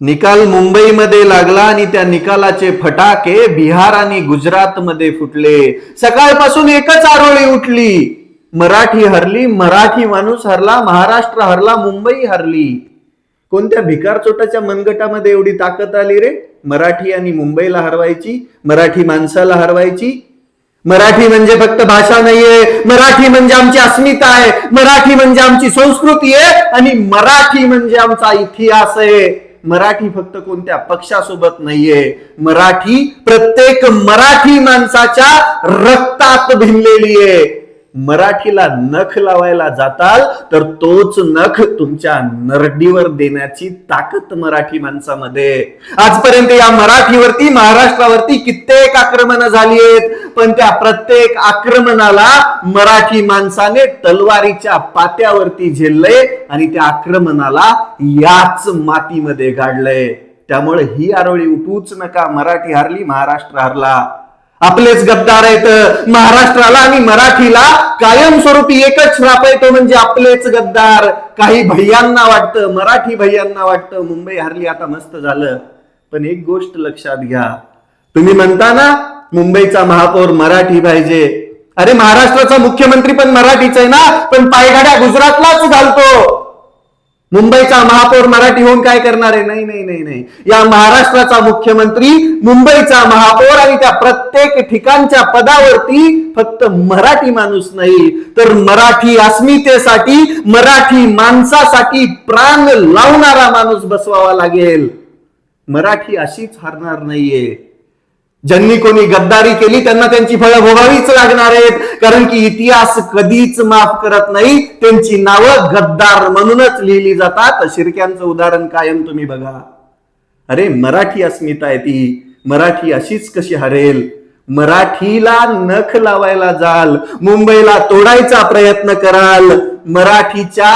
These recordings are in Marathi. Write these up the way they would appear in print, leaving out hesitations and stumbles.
निकाल मुंबईमध्ये लागला आणि त्या निकालाचे फटाके बिहार आणि गुजरातमध्ये फुटले. सकाळपासून एकच आरोळी उठली, मराठी हरली, मराठी माणूस हरला, महाराष्ट्र हरला, मुंबई हरली. कोणत्या भिकार चोटाच्या मनगटामध्ये एवढी ताकद आली रे? मराठी आणि मुंबईला हरवायची, मराठी माणसाला हरवायची. मराठी म्हणजे फक्त भाषा नाहीये, मराठी म्हणजे आमची अस्मिता आहे, मराठी म्हणजे आमची संस्कृती आहे आणि मराठी म्हणजे आमचा इतिहास आहे. मराठी फक्त कोणत्या पक्षासोबत नाहीये, मराठी प्रत्येक मराठी माणसाच्या रक्तात भिनलेली आहे. मराठीला नख लावायला जाताल तर तोच नख तुमच्या नरडीवर देण्याची ताकद मराठी माणसामध्ये. आजपर्यंत या मराठीवरती, महाराष्ट्रावरती कित्येक आक्रमण झाली आहेत, पण त्या प्रत्येक आक्रमणाला मराठी माणसाने तलवारीच्या पात्यावरती झेललंय आणि त्या आक्रमणाला याच मातीमध्ये गाडलंय. त्यामुळे ही आरोळी उठूच नका. मराठी हरली, महाराष्ट्र हरला. आपलेच गद्दार आहेत. महाराष्ट्राला आणि मराठीला कायमस्वरूपी एकच श्राप आहे, तो म्हणजे आपलेच गद्दार. काही भैयांना वाटतं, मराठी भैयांना वाटतं मुंबई हरली आता मस्त झालं. पण एक गोष्ट लक्षात घ्या, तुम्ही म्हणता ना मुंबईचा महापौर मराठी पाहिजे. अरे महाराष्ट्राचा मुख्यमंत्री पण मराठीच आहे ना, पण पायघाड्या गुजरातलाच घालतो. मुंबईचा महापौर मराठी होऊन काय करणार आहे? नाही नाही नाही नाही. या महाराष्ट्राचा मुख्यमंत्री, मुंबईचा महापौर आणि त्या प्रत्येक ठिकाणच्या पदावरती फक्त मराठी माणूस नाही तर मराठी अस्मितेसाठी, मराठी माणसासाठी प्राण लावणारा माणूस बसवावा लागेल. मराठी अशीच हरणार नाहीये. ज्यांनी कोणी गद्दारी केली त्यांना त्यांची फळं भोगावीच लागणार आहेत, कारण की इतिहास कधीच माफ करत नाही. त्यांची नावं गद्दार म्हणूनच लिहिली जातात. शिर्क्यांचं उदाहरण कायम तुम्ही बघा. अरे मराठी अस्मिता आहे ती, मराठी अशीच कशी हरेल? मराठीला नख लावायला जाल, मुंबईला तोडायचा प्रयत्न कराल, मराठीच्या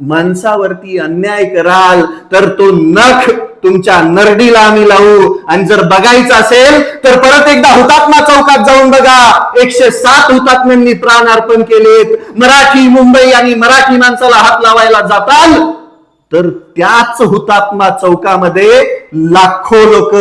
माणसावरती अन्याय कराल तर तो नख तुमच्या नरडीला आम्ही लावू. आणि जर बघायचं असेल तर परत एकदा हुतात्मा चौकात जाऊन बघा. 107 हुतात्म्यांनी प्राण अर्पण केलेत. मराठी मुंबई आणि मराठी माणसाला हात लावायला जाताल तर त्याच हुतात्मा चौकामध्ये लाखो लोक,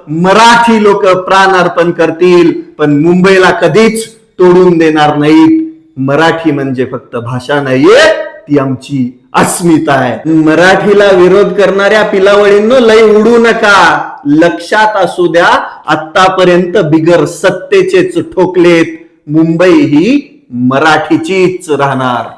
मराठी लोक प्राण अर्पण करतील, पण मुंबईला कधीच तोडून देणार नाहीत. मराठी म्हणजे फक्त भाषा नाहीये, ती आमची अस्मिता आहे. मराठीला विरोध करणाऱ्या पिलावळींनो लय उडू नका. लक्षात असू द्या, आतापर्यंत बिगर सत्तेचेच ठोकलेत. मुंबई ही मराठीचीच राहणार.